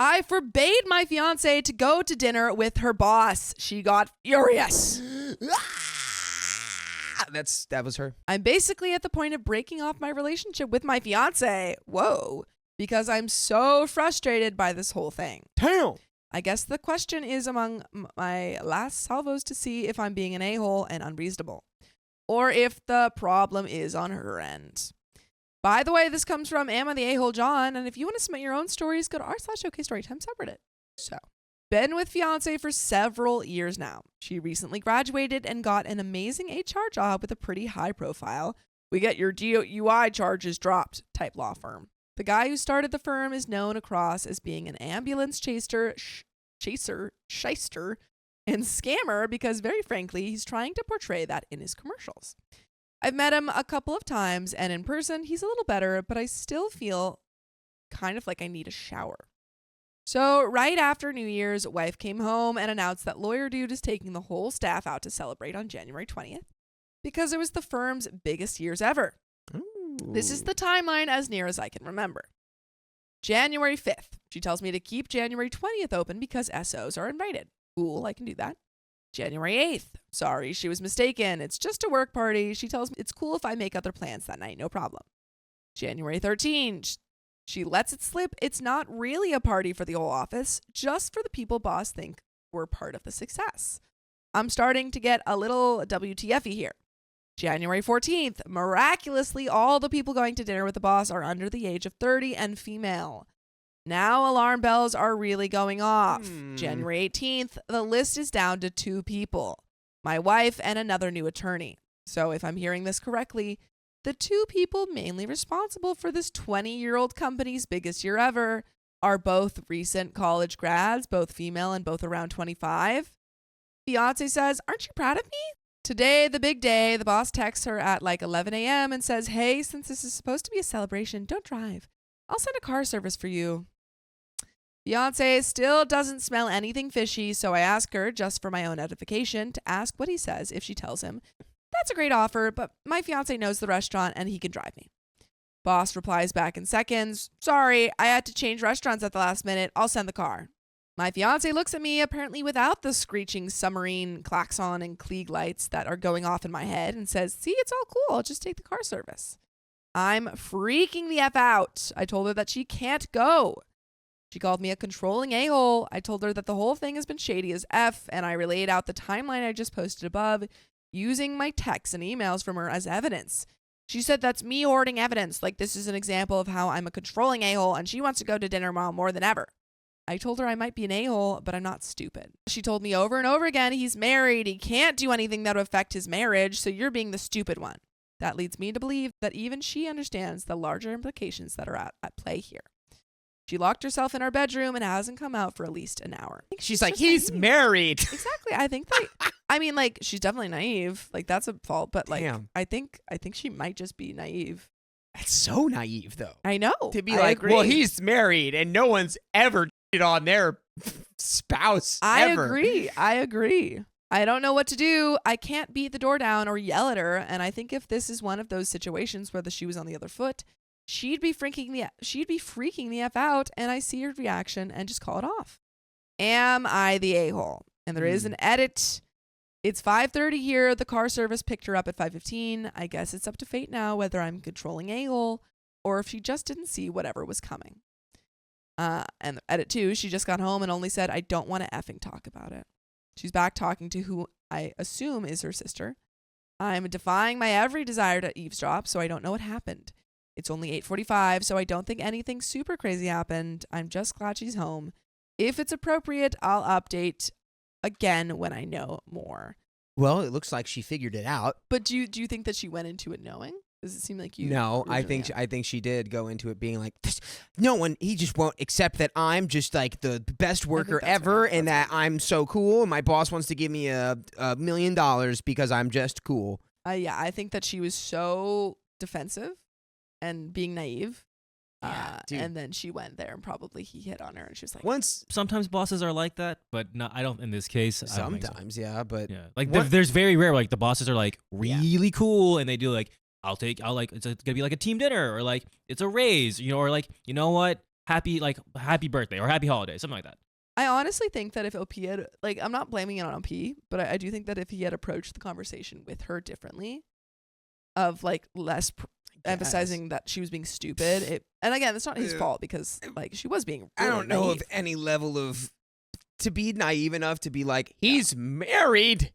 I forbade my fiancé to go to dinner with her boss. She got furious. That was her. I'm basically at the point of breaking off my relationship with my fiancé. Whoa. Because I'm so frustrated by this whole thing. Damn. I guess the question is among my last salvos to see if I'm being an a-hole and unreasonable, or if the problem is on her end. By the way, this comes from AmITheAsshole John, and if you want to submit your own stories, go to r/OKStorytime subreddit. So, been with fiancé for several years now. She recently graduated and got an amazing HR job with a pretty high profile, we get your DUI charges dropped type law firm. The guy who started the firm is known across as being an ambulance shyster, and scammer because, very frankly, he's trying to portray that in his commercials. I've met him a couple of times, and in person, he's a little better, but I still feel kind of like I need a shower. So, right after New Year's, wife came home and announced that Lawyer Dude is taking the whole staff out to celebrate on January 20th because it was the firm's biggest years ever. Ooh. This is the timeline as near as I can remember. January 5th, she tells me to keep January 20th open because SOs are invited. Cool, I can do that. January 8th, sorry, she was mistaken. It's just a work party. She tells me it's cool if I make other plans that night, no problem. January 13th, she lets it slip. It's not really a party for the whole office, just for the people boss think we're part of the success. I'm starting to get a little WTF-y here. January 14th, miraculously, all the people going to dinner with the boss are under the age of 30 and female. Now alarm bells are really going off. January 18th, the list is down to 2 people, my wife and another new attorney. So if I'm hearing this correctly, the 2 people mainly responsible for this 20-year-old company's biggest year ever are both recent college grads, both female and both around 25. Fiancé says, aren't you proud of me? Today, the big day, the boss texts her at like 11 a.m. and says, hey, since this is supposed to be a celebration, don't drive. I'll send a car service for you. Fiancé still doesn't smell anything fishy, so I ask her, just for my own edification, to ask what he says if she tells him, that's a great offer, but my fiancé knows the restaurant and he can drive me. Boss replies back in seconds, sorry, I had to change restaurants at the last minute. I'll send the car. My fiancé looks at me, apparently without the screeching submarine klaxon and Klieg lights that are going off in my head, and says, see, it's all cool. I'll just take the car service. I'm freaking the F out. I told her that she can't go. She called me a controlling a-hole. I told her that the whole thing has been shady as F, and I relayed out the timeline I just posted above, using my texts and emails from her as evidence. She said that's me hoarding evidence, like this is an example of how I'm a controlling a-hole, and she wants to go to dinner tomorrow more than ever. I told her I might be an a-hole, but I'm not stupid. She told me over and over again he's married, he can't do anything that would affect his marriage, so you're being the stupid one. That leads me to believe that even she understands the larger implications that are at play here. She locked herself in our bedroom and hasn't come out for at least an hour. She's like, he's married. Exactly. I think that, I mean, like, she's definitely naive. Like, that's a fault. But, like, Damn. I think she might just be naive. That's so naive, though. I know. To be I like, agree. well, he's married and no one's ever cheated on their spouse ever. I agree. I don't know what to do. I can't beat the door down or yell at her. And I think if this is one of those situations where the shoe is on the other foot, she'd be freaking the F out, and I see her reaction and just call it off. Am I the a-hole? And there is an edit. It's 5:30 here. The car service picked her up at 5:15. I guess it's up to fate now whether I'm controlling a-hole or if she just didn't see whatever was coming. And edit 2, she just got home and only said, I don't want to effing talk about it. She's back talking to who I assume is her sister. I'm defying my every desire to eavesdrop, so I don't know what happened. It's only 8:45, so I don't think anything super crazy happened. I'm just glad she's home. If it's appropriate, I'll update again when I know more. Well, it looks like she figured it out. But do you think that she went into it knowing? Does it seem like you? No, I think she did go into it being like, he just won't accept that I'm just like the best worker ever, and that I'm so cool, and my boss wants to give me $1 million because I'm just cool. Yeah, I think that she was so defensive and being naive. And then she went there and probably he hit on her and she was like, sometimes bosses are like that, but no, I don't in this case. Sometimes, yeah, but yeah, like there's very rare like the bosses are like really cool and they do like I'll like it's gonna be like a team dinner or like it's a raise, or like, you know what, happy birthday or happy holiday, something like that. I honestly think that if OP had, like, I'm not blaming it on OP, but I do think that if he had approached the conversation with her differently, of like less emphasizing that she was being stupid, and again, it's not his fault because like she was being. Really I don't know naive. of any level of to be naive enough to be like he's married.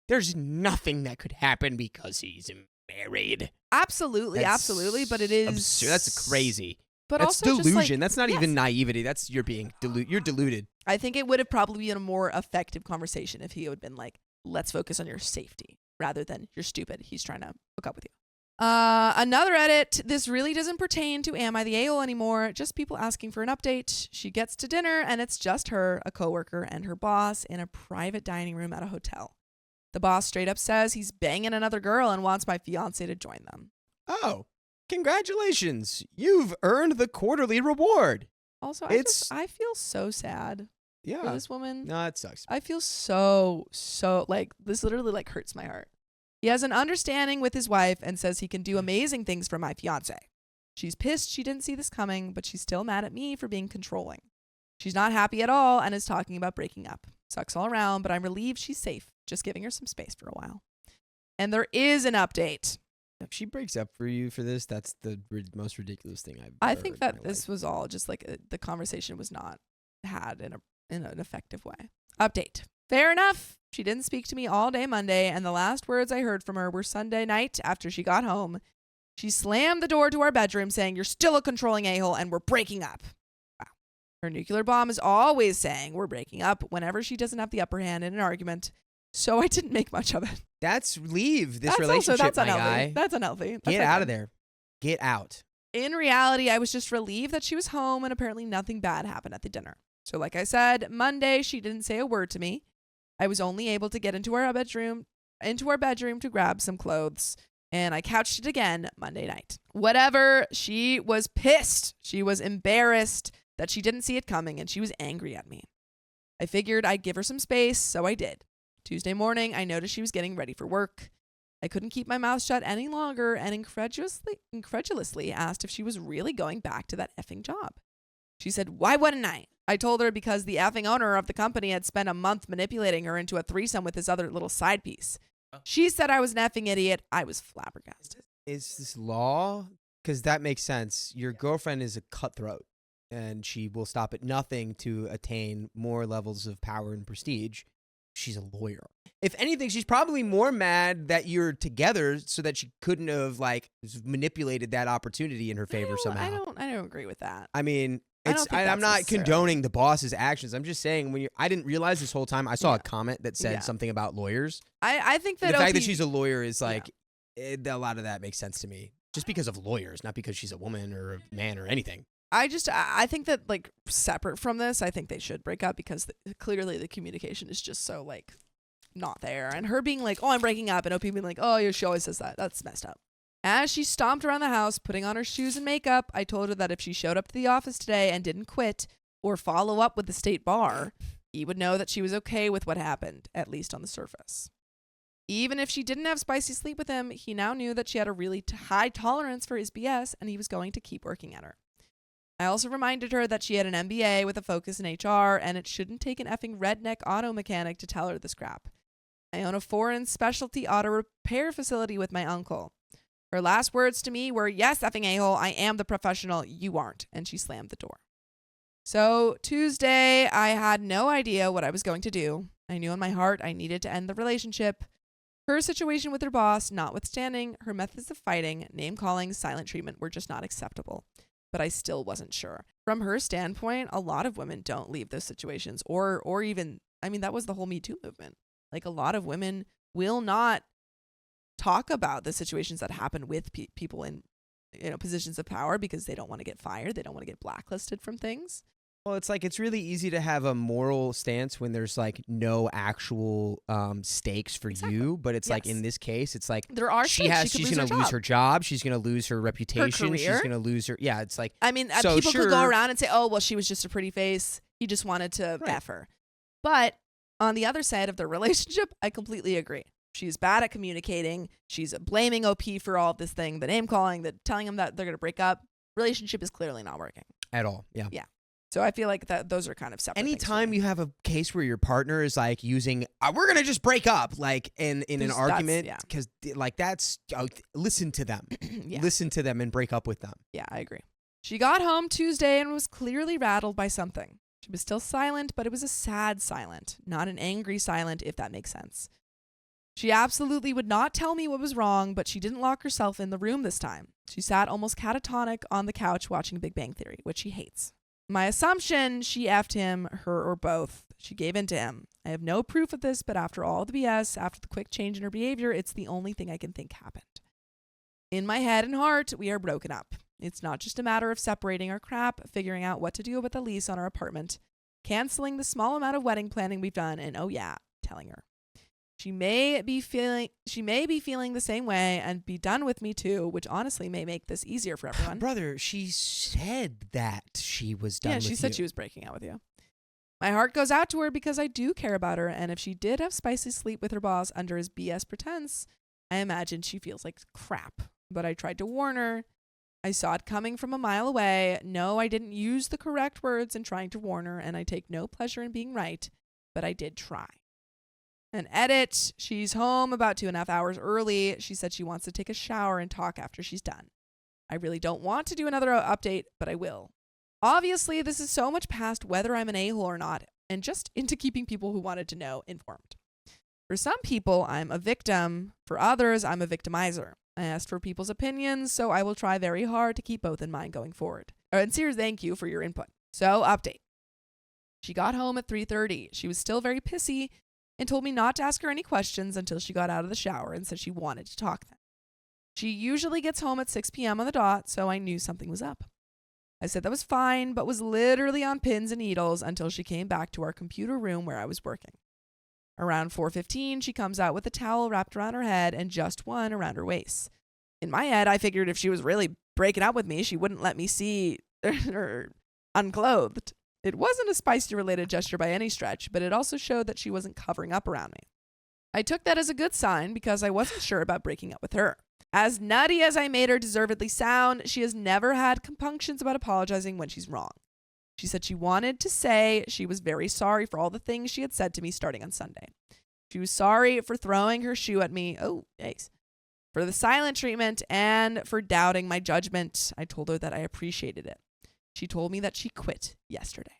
There's nothing that could happen because he's married. Absolutely, but it is absurd. That's crazy. But that's also delusion. just like, that's not yes. even naivety. That's you're deluded. I think it would have probably been a more effective conversation if he had been like, let's focus on your safety rather than you're stupid. He's trying to hook up with you. Another edit. This really doesn't pertain to Am I the A-hole anymore. Just people asking for an update. She gets to dinner and it's just her, a coworker, and her boss in a private dining room at a hotel. The boss straight up says he's banging another girl and wants my fiancé to join them. Oh, congratulations. You've earned the quarterly reward. Also, I feel so sad for this woman. No, it sucks. I feel so like this literally like hurts my heart. He has an understanding with his wife and says he can do amazing things for my fiancé. She's pissed she didn't see this coming, but she's still mad at me for being controlling. She's not happy at all and is talking about breaking up. Sucks all around, but I'm relieved she's safe. Just giving her some space for a while. And there is an update. If she breaks up for you for this, that's the most ridiculous thing I've I ever think heard in that my this life. was all just like the conversation was not had in an effective way. Update. Fair enough. She didn't speak to me all day Monday, and the last words I heard from her were Sunday night after she got home. She slammed the door to our bedroom saying, "You're still a controlling a-hole and we're breaking up." Wow. Her nuclear bomb is always saying we're breaking up whenever she doesn't have the upper hand in an argument, so I didn't make much of it. Leave this relationship, my guy. That's unhealthy. Get out of there. Get out. In reality, I was just relieved that she was home and apparently nothing bad happened at the dinner. So like I said, Monday, she didn't say a word to me. I was only able to get into our bedroom to grab some clothes, and I couched it again Monday night. Whatever, she was pissed. She was embarrassed that she didn't see it coming, and she was angry at me. I figured I'd give her some space, so I did. Tuesday morning, I noticed she was getting ready for work. I couldn't keep my mouth shut any longer and incredulously asked if she was really going back to that effing job. She said, "Why wouldn't I?" I told her because the effing owner of the company had spent a month manipulating her into a threesome with his other little side piece. She said I was an effing idiot. I was flabbergasted. Is this law? Because that makes sense. Your girlfriend is a cutthroat, and she will stop at nothing to attain more levels of power and prestige. She's a lawyer. If anything, she's probably more mad that you're together so that she couldn't have like manipulated that opportunity in her favor somehow. I don't agree with that. I mean, I'm not condoning the boss's actions. I'm just saying I didn't realize this whole time. I saw a comment that said something about lawyers. I think that the fact that she's a lawyer is like a lot of that makes sense to me. Just because of lawyers, not because she's a woman or a man or anything. I think that like separate from this, I think they should break up because clearly the communication is just so like not there. And her being like, "Oh, I'm breaking up," and OP being like, "Oh, yeah, she always says that." That's messed up. As she stomped around the house, putting on her shoes and makeup, I told her that if she showed up to the office today and didn't quit or follow up with the state bar, he would know that she was okay with what happened, at least on the surface. Even if she didn't have spicy sleep with him, he now knew that she had a really high tolerance for his BS and he was going to keep working at her. I also reminded her that she had an MBA with a focus in HR and it shouldn't take an effing redneck auto mechanic to tell her this crap. I own a foreign specialty auto repair facility with my uncle. Her last words to me were, "Yes, effing a-hole, I am the professional, you aren't," and she slammed the door. So Tuesday, I had no idea what I was going to do. I knew in my heart I needed to end the relationship. Her situation with her boss, notwithstanding, her methods of fighting, name-calling, silent treatment were just not acceptable. But I still wasn't sure. From her standpoint, a lot of women don't leave those situations or even, I mean, that was the whole Me Too movement. Like a lot of women will not talk about the situations that happen with people in positions of power because they don't want to get fired. They don't want to get blacklisted from things. Well, it's like it's really easy to have a moral stance when there's like no actual stakes for you, but it's like in this case, it's like there are she's going to lose her job, she's going to lose her reputation, she's going to lose her. Yeah, it's like I mean, people could go around and say, "Oh, well, she was just a pretty face. He just wanted to F her." But on the other side of the relationship, I completely agree. She's bad at communicating. She's blaming OP for all of this thing, the name calling, the telling him that they're going to break up. Relationship is clearly not working. At all. Yeah. Yeah. So I feel like that those are kind of separate. Anytime you have a case where your partner is like using, we're going to just break up, like in an argument, because like that's, listen to them. Yeah. Listen to them and break up with them. Yeah, I agree. She got home Tuesday and was clearly rattled by something. She was still silent, but it was a sad silent, not an angry silent, if that makes sense. She absolutely would not tell me what was wrong, but she didn't lock herself in the room this time. She sat almost catatonic on the couch watching Big Bang Theory, which she hates. My assumption, she effed him, her, or both. She gave in to him. I have no proof of this, but after all the BS, after the quick change in her behavior, it's the only thing I can think happened. In my head and heart, we are broken up. It's not just a matter of separating our crap, figuring out what to do about the lease on our apartment, canceling the small amount of wedding planning we've done, and telling her. She may be feeling the same way and be done with me too, which honestly may make this easier for everyone. Brother, she said that she was done with you. Yeah, she said she was breaking up with you. My heart goes out to her because I do care about her, and if she did have spicy sleep with her boss under his BS pretense, I imagine she feels like crap. But I tried to warn her. I saw it coming from a mile away. No, I didn't use the correct words in trying to warn her, and I take no pleasure in being right, but I did try. An edit. She's home about 2.5 hours early. She said she wants to take a shower and talk after she's done. I really don't want to do another update, but I will. Obviously, this is so much past whether I'm an a-hole or not, and just into keeping people who wanted to know informed. For some people, I'm a victim. For others, I'm a victimizer. I asked for people's opinions, so I will try very hard to keep both in mind going forward. And serious thank you for your input. So, update. She got home at 3:30. She was still very pissy and told me not to ask her any questions until she got out of the shower and said she wanted to talk then. She usually gets home at 6 p.m. on the dot, so I knew something was up. I said that was fine, but was literally on pins and needles until she came back to our computer room where I was working. Around 4:15, she comes out with a towel wrapped around her head and just one around her waist. In my head, I figured if she was really breaking up with me, she wouldn't let me see her unclothed. It wasn't a spicy-related gesture by any stretch, but it also showed that she wasn't covering up around me. I took that as a good sign because I wasn't sure about breaking up with her. As nutty as I made her deservedly sound, she has never had compunctions about apologizing when she's wrong. She said she wanted to say she was very sorry for all the things she had said to me starting on Sunday. She was sorry for throwing her shoe at me. Oh, yikes. For the silent treatment and for doubting my judgment. I told her that I appreciated it. She told me that she quit yesterday.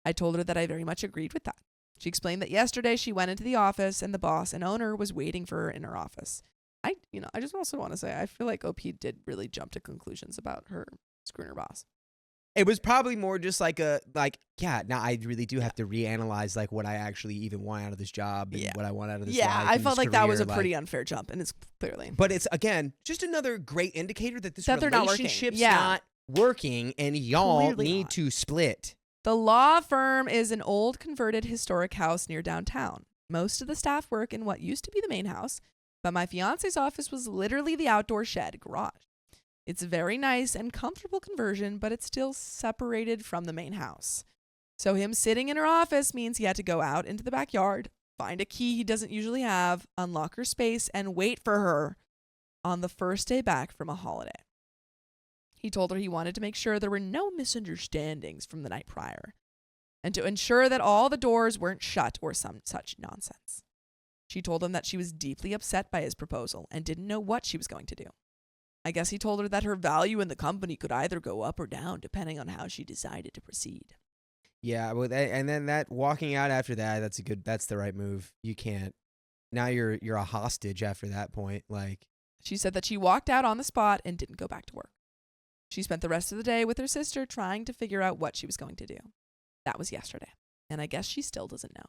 I told her that I very much agreed with that. She explained that yesterday she went into the office and the boss and owner was waiting for her in her office. I just also want to say, I feel like OP did really jump to conclusions about her screwing her boss. It was probably more just now I really do have to reanalyze like what I actually even want out of this job and what I want out of this life. Yeah, I felt like career. that was a pretty unfair jump, and it's clearly. But it's, again, just another great indicator that this relationship's not not working and y'all Clearly need not. to split. The law firm is an old converted historic house near downtown. Most of the staff work in what used to be the main house, but my fiance's office was literally the outdoor shed garage. It's a very nice and comfortable conversion, but it's still separated from the main house. So him sitting in her office means he had to go out into the backyard, find a key he doesn't usually have, unlock her space, and wait for her on the first day back from a holiday. He told her he wanted to make sure there were no misunderstandings from the night prior, and to ensure that all the doors weren't shut or some such nonsense. She told him that she was deeply upset by his proposal and didn't know what she was going to do. I guess he told her that her value in the company could either go up or down depending on how she decided to proceed. Yeah, and then that walking out after that, that's the right move. You can't. Now you're a hostage after that point. Like, she said that she walked out on the spot and didn't go back to work. She spent the rest of the day with her sister trying to figure out what she was going to do. That was yesterday, and I guess she still doesn't know.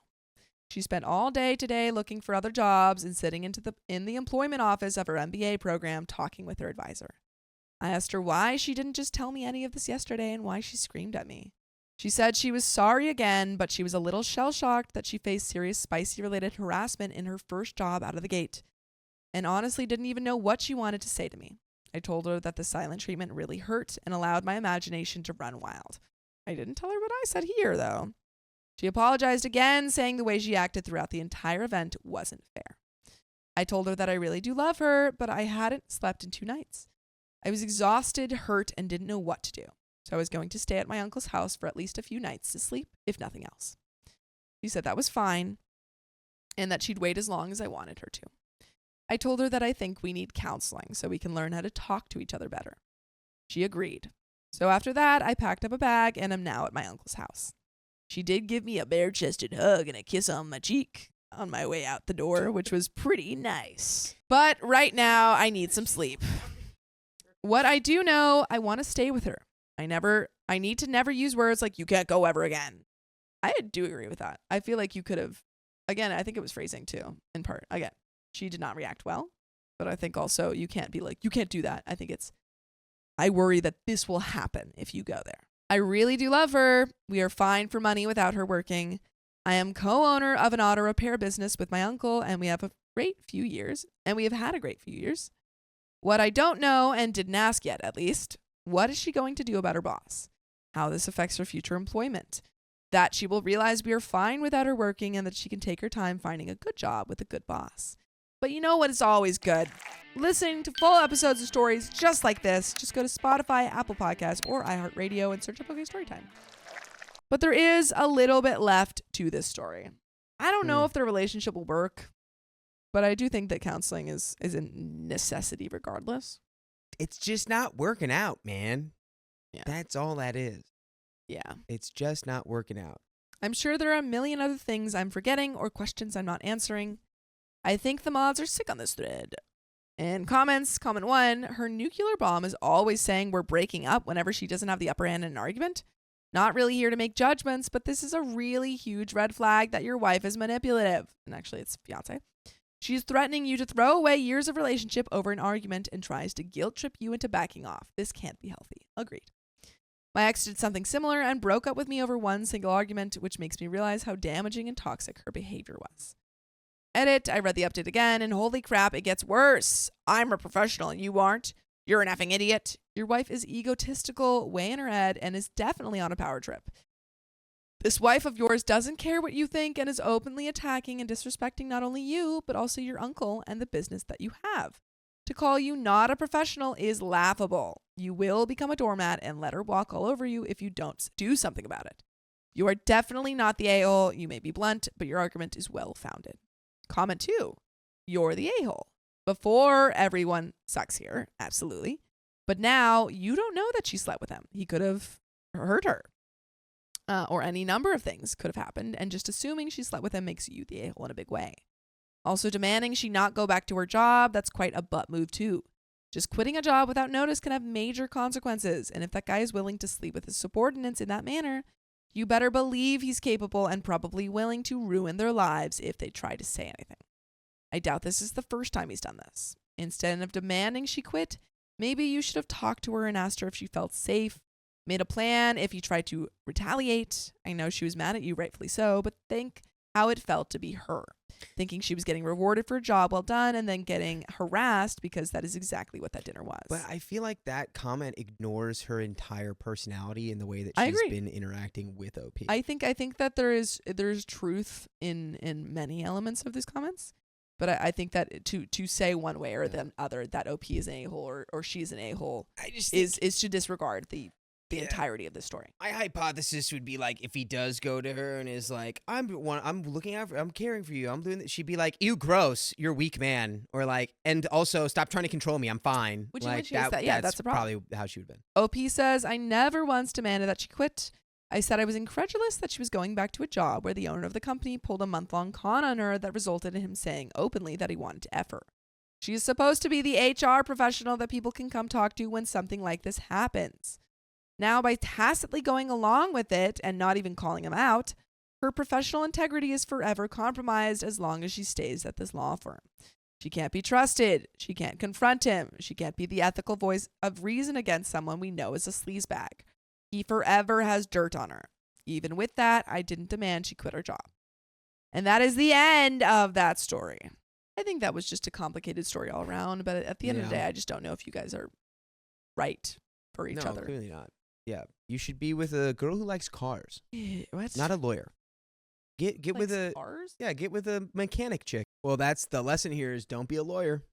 She spent all day today looking for other jobs and sitting in the employment office of her MBA program talking with her advisor. I asked her why she didn't just tell me any of this yesterday and why she screamed at me. She said she was sorry again, but she was a little shell-shocked that she faced serious spicy-related harassment in her first job out of the gate, and honestly didn't even know what she wanted to say to me. I told her that the silent treatment really hurt and allowed my imagination to run wild. I didn't tell her what I said here, though. She apologized again, saying the way she acted throughout the entire event wasn't fair. I told her that I really do love her, but I hadn't slept in 2 nights. I was exhausted, hurt, and didn't know what to do. So I was going to stay at my uncle's house for at least a few nights to sleep, if nothing else. She said that was fine and that she'd wait as long as I wanted her to. I told her that I think we need counseling so we can learn how to talk to each other better. She agreed. So after that, I packed up a bag and am now at my uncle's house. She did give me a bare-chested hug and a kiss on my cheek on my way out the door, which was pretty nice. But right now, I need some sleep. What I do know, I want to stay with her. I need to never use words like, you can't go ever again. I do agree with that. I feel like you could have, again, I think it was phrasing too, in part. Again, she did not react well, but I think also you can't be like, you can't do that. I think it's, I worry that this will happen if you go there. I really do love her. We are fine for money without her working. I am co-owner of an auto repair business with my uncle, and we have a great few years, and we have had a great few years. What I don't know, and didn't ask yet at least, what is she going to do about her boss? How this affects her future employment? That she will realize we are fine without her working and that she can take her time finding a good job with a good boss. But you know what is always good? Listening to full episodes of stories just like this. Just go to Spotify, Apple Podcasts, or iHeartRadio and search up OK Storytime. But there is a little bit left to this story. I don't know if their relationship will work, but I do think that counseling is a necessity regardless. It's just not working out, man. Yeah. That's all that is. Yeah. It's just not working out. I'm sure there are a million other things I'm forgetting or questions I'm not answering. I think the mods are sick on this thread. And comments, comment 1, her nuclear bomb is always saying we're breaking up whenever she doesn't have the upper hand in an argument. Not really here to make judgments, but this is a really huge red flag that your wife is manipulative. And actually, it's fiancé. She's threatening you to throw away years of relationship over an argument and tries to guilt trip you into backing off. This can't be healthy. Agreed. My ex did something similar and broke up with me over one single argument, which makes me realize how damaging and toxic her behavior was. Edit, I read the update again, and holy crap, it gets worse. I'm a professional and you aren't. You're an effing idiot. Your wife is egotistical, way in her head, and is definitely on a power trip. This wife of yours doesn't care what you think and is openly attacking and disrespecting not only you, but also your uncle and the business that you have. To call you not a professional is laughable. You will become a doormat and let her walk all over you if you don't do something about it. You are definitely not the a-hole. You may be blunt, but your argument is well-founded. Comment 2, you're the a-hole. Before, everyone sucks here, absolutely. But now, you don't know that she slept with him. He could have hurt her. Or any number of things could have happened, and just assuming she slept with him makes you the a-hole in a big way. Also demanding she not go back to her job, that's quite a butt move too. Just quitting a job without notice can have major consequences, and if that guy is willing to sleep with his subordinates in that manner, you better believe he's capable and probably willing to ruin their lives if they try to say anything. I doubt this is the first time he's done this. Instead of demanding she quit, maybe you should have talked to her and asked her if she felt safe, made a plan if he tried to retaliate. I know she was mad at you, rightfully so, but think how it felt to be her. Thinking she was getting rewarded for a job well done and then getting harassed because that is exactly what that dinner was. But I feel like that comment ignores her entire personality and the way that I she's agree. been interacting with OP. I think that there's truth in many elements of these comments. But I think that to say one way or the other that OP is an a-hole or she's an a-hole is to disregard the entirety of the story. My hypothesis would be like if he does go to her and is like, I'm looking out for, I'm caring for you, I'm doing this, she'd be like, ew, gross, you're a weak man, or like, and also stop trying to control me, I'm fine. Which like, is that, yeah, that's a problem. Probably how she would have been. OP says, I never once demanded that she quit. I said I was incredulous that she was going back to a job where the owner of the company pulled a month-long con on her that resulted in him saying openly that he wanted to F her. She is supposed to be the HR professional that people can come talk to when something like this happens. Now, by tacitly going along with it and not even calling him out, her professional integrity is forever compromised as long as she stays at this law firm. She can't be trusted. She can't confront him. She can't be the ethical voice of reason against someone we know is a sleazebag. He forever has dirt on her. Even with that, I didn't demand she quit her job. And that is the end of that story. I think that was just a complicated story all around, but at the end of the day, I just don't know if you guys are right for each other. No, clearly not. Yeah, you should be with a girl who likes cars. What? Not a lawyer. Get with a cars? Yeah, get with a mechanic chick. Well, that's the lesson here is don't be a lawyer.